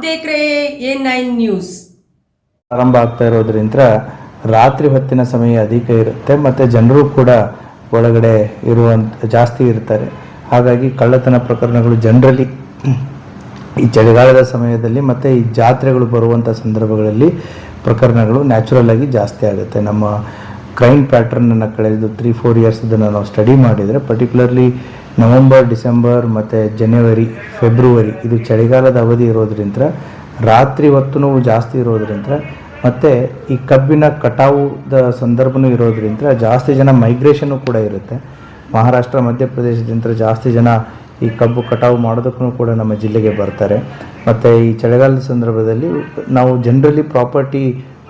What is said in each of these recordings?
देख रहे हैं A9 न्यूज़। ಆರಂಭ ಆಗ್ತಾ ಇರೋದ್ರಿಂದ ರಾತ್ರಿ ಹೊತ್ತಿನ ಸಮಯ ಅಧಿಕ ಇರುತ್ತೆ ಮತ್ತು ಜನರು ಕೂಡ ಒಳಗಡೆ ಜಾಸ್ತಿ ಇರ್ತಾರೆ. ಹಾಗಾಗಿ ಕಳ್ಳತನ ಪ್ರಕರಣಗಳು ಜನರಲಿ ಈ ಚಳಿಗಾಲದ ಸಮಯದಲ್ಲಿ ಮತ್ತು ಈ ಜಾತ್ರೆಗಳು ಬರುವಂಥ ಸಂದರ್ಭಗಳಲ್ಲಿ ಪ್ರಕರಣಗಳು ನ್ಯಾಚುರಲ್ ಆಗಿ ಜಾಸ್ತಿ ಆಗುತ್ತೆ. ನಮ್ಮ ಕ್ರೈಮ್ ಪ್ಯಾಟ್ರನನ್ನು ಕಳೆದು 3-4 ಇಯರ್ಸ್ ಇದನ್ನು ನಾವು ಸ್ಟಡಿ ಮಾಡಿದರೆ, ಪರ್ಟಿಕ್ಯುಲರ್ಲಿ ನವಂಬರ್, ಡಿಸೆಂಬರ್ ಮತ್ತು ಜನವರಿ, ಫೆಬ್ರವರಿ ಇದು ಚಳಿಗಾಲದ ಅವಧಿ ಇರೋದ್ರಿಂದ ರಾತ್ರಿ ಹೊತ್ತು ಜಾಸ್ತಿ ಇರೋದ್ರಿಂದ ಮತ್ತು ಈ ಕಬ್ಬಿನ ಕಟಾವುದ ಸಂದರ್ಭವೂ ಇರೋದ್ರಿಂದ ಜಾಸ್ತಿ ಜನ ಮೈಗ್ರೇಷನ್ನು ಕೂಡ ಇರುತ್ತೆ. ಮಹಾರಾಷ್ಟ್ರ, ಮಧ್ಯಪ್ರದೇಶದಿಂದ ಜಾಸ್ತಿ ಜನ ಈ ಕಬ್ಬು ಕಟಾವು ಮಾಡೋದಕ್ಕೂ ಕೂಡ ನಮ್ಮ ಜಿಲ್ಲೆಗೆ ಬರ್ತಾರೆ. ಮತ್ತು ಈ ಚಳಿಗಾಲದ ಸಂದರ್ಭದಲ್ಲಿ ನಾವು ಜನರಲಿ ಪ್ರಾಪರ್ಟಿ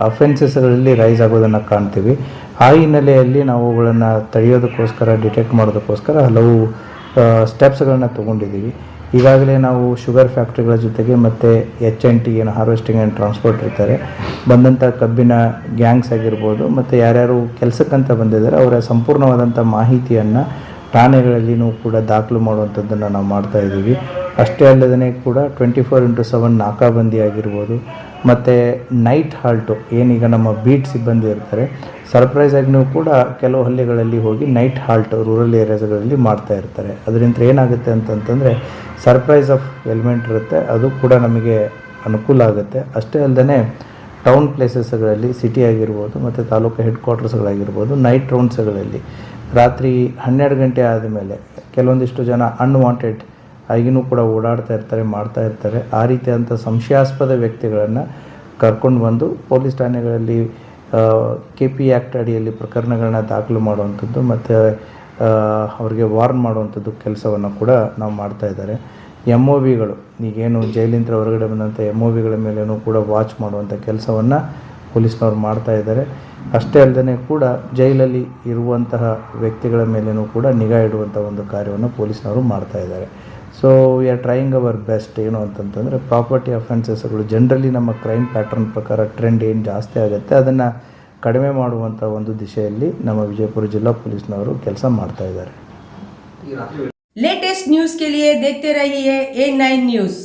ಅಫೆನ್ಸಸ್ಗಳಲ್ಲಿ ರೈಸ್ ಆಗೋದನ್ನು ಕಾಣ್ತೀವಿ. ಆ ಹಿನ್ನೆಲೆಯಲ್ಲಿ ನಾವು ಅವುಗಳನ್ನು ತಡೆಯೋದಕ್ಕೋಸ್ಕರ, ಡಿಟೆಕ್ಟ್ ಮಾಡೋದಕ್ಕೋಸ್ಕರ ಹಲವು ಸ್ಟೆಪ್ಸ್ಗಳನ್ನು ತೊಗೊಂಡಿದ್ದೀವಿ. ಈಗಾಗಲೇ ನಾವು ಶುಗರ್ ಫ್ಯಾಕ್ಟ್ರಿಗಳ ಜೊತೆಗೆ ಮತ್ತು HNT ಏನು ಹಾರ್ವೆಸ್ಟಿಂಗ್ ಆ್ಯಂಡ್ ಟ್ರಾನ್ಸ್ಪೋರ್ಟ್ ಇರ್ತಾರೆ, ಬಂದಂಥ ಕಬ್ಬಿನ ಗ್ಯಾಂಗ್ಸ್ ಆಗಿರ್ಬೋದು ಮತ್ತು ಯಾರ್ಯಾರು ಕೆಲಸಕ್ಕಂತ ಬಂದಿದ್ದಾರೆ ಅವರ ಸಂಪೂರ್ಣವಾದಂಥ ಮಾಹಿತಿಯನ್ನು ಠಾಣೆಗಳಲ್ಲಿಯೂ ಕೂಡ ದಾಖಲು ಮಾಡುವಂಥದ್ದನ್ನು ನಾವು ಮಾಡ್ತಾಯಿದ್ದೀವಿ. ಅಷ್ಟೇ ಅಲ್ಲದೇ ಕೂಡ 24x7 ನಾಕಾಬಂದಿ ಆಗಿರ್ಬೋದು ಮತ್ತು ನೈಟ್ ಹಾಲ್ಟು ಏನೀಗ ನಮ್ಮ ಬೀಟ್ ಸಿಬ್ಬಂದಿ ಇರ್ತಾರೆ, ಸರ್ಪ್ರೈಸ್ ಆಗಿಯೂ ಕೂಡ ಕೆಲವು ಹಳ್ಳಿಗಳಲ್ಲಿ ಹೋಗಿ ನೈಟ್ ಹಾಲ್ಟ್ ರೂರಲ್ ಏರಿಯಾಸ್ಗಳಲ್ಲಿ ಮಾಡ್ತಾ ಇರ್ತಾರೆ. ಅದರಿಂದ ಏನಾಗುತ್ತೆ ಅಂತಂತಂದರೆ ಸರ್ಪ್ರೈಸ್ ಆಫ್ ಎಲಿಮೆಂಟ್ ಇರುತ್ತೆ, ಅದು ಕೂಡ ನಮಗೆ ಅನುಕೂಲ ಆಗುತ್ತೆ. ಅಷ್ಟೇ ಅಲ್ಲದೆ ಟೌನ್ ಪ್ಲೇಸಸ್ಗಳಲ್ಲಿ, ಸಿಟಿ ಆಗಿರ್ಬೋದು ಮತ್ತು ತಾಲೂಕು ಹೆಡ್ ಕ್ವಾರ್ಟರ್ಸ್ಗಳಾಗಿರ್ಬೋದು, ನೈಟ್ ರೌಂಡ್ಸ್ಗಳಲ್ಲಿ ರಾತ್ರಿ 12 ಗಂಟೆ ಆದಮೇಲೆ ಕೆಲವೊಂದಿಷ್ಟು ಜನ ಅನ್ವಾಂಟೆಡ್ ಆಗಿನೂ ಕೂಡ ಓಡಾಡ್ತಾ ಇರ್ತಾರೆ, ಮಾಡ್ತಾ ಇರ್ತಾರೆ. ಆ ರೀತಿಯಾದಂಥ ಸಂಶಯಾಸ್ಪದ ವ್ಯಕ್ತಿಗಳನ್ನು ಕರ್ಕೊಂಡು ಬಂದು ಪೊಲೀಸ್ ಠಾಣೆಗಳಲ್ಲಿ KP ಆ್ಯಕ್ಟ್ ಅಡಿಯಲ್ಲಿ ಪ್ರಕರಣಗಳನ್ನ ದಾಖಲು ಮಾಡುವಂಥದ್ದು ಮತ್ತು ಅವ್ರಿಗೆ ವಾರ್ನ್ ಮಾಡುವಂಥದ್ದು ಕೆಲಸವನ್ನು ಕೂಡ ನಾವು ಮಾಡ್ತಾಯಿದ್ದಾರೆ. MOVಗಳು ಈಗೇನು ಜೈಲಿಂದ ಹೊರಗಡೆ ಬಂದಂಥ MOVಗಳ ಮೇಲೇನೂ ಕೂಡ ವಾಚ್ ಮಾಡುವಂಥ ಕೆಲಸವನ್ನು ಪೊಲೀಸ್ನವ್ರು ಮಾಡ್ತಾಯಿದ್ದಾರೆ. ಅಷ್ಟೇ ಅಲ್ಲದೆ ಕೂಡ ಜೈಲಲ್ಲಿ ಇರುವಂತಹ ವ್ಯಕ್ತಿಗಳ ಮೇಲೇನೂ ಕೂಡ ನಿಗಾ ಇಡುವಂಥ ಒಂದು ಕಾರ್ಯವನ್ನು ಪೊಲೀಸ್ನವರು ಮಾಡ್ತಾಯಿದ್ದಾರೆ. So we are trying hour best. ಏನು ಅಂತಂತಂದರೆ ಪ್ರಾಪರ್ಟಿ ಅಫೆನ್ಸಸ್ಗಳು ಜನರಲಿ ನಮ್ಮ ಕ್ರೈಮ್ ಪ್ಯಾಟ್ರನ್ ಪ್ರಕಾರ ಟ್ರೆಂಡ್ ಏನು ಜಾಸ್ತಿ ಆಗುತ್ತೆ ಅದನ್ನು ಕಡಿಮೆ ಮಾಡುವಂಥ ಒಂದು ದಿಶೆಯಲ್ಲಿ ನಮ್ಮ ವಿಜಯಪುರ ಜಿಲ್ಲಾ ಪೊಲೀಸ್ನವರು ಕೆಲಸ ಮಾಡ್ತಾ ಇದ್ದಾರೆ. लेटेस्ट न्यूज़ के लिए देखते रहिए A9 न्यूज़।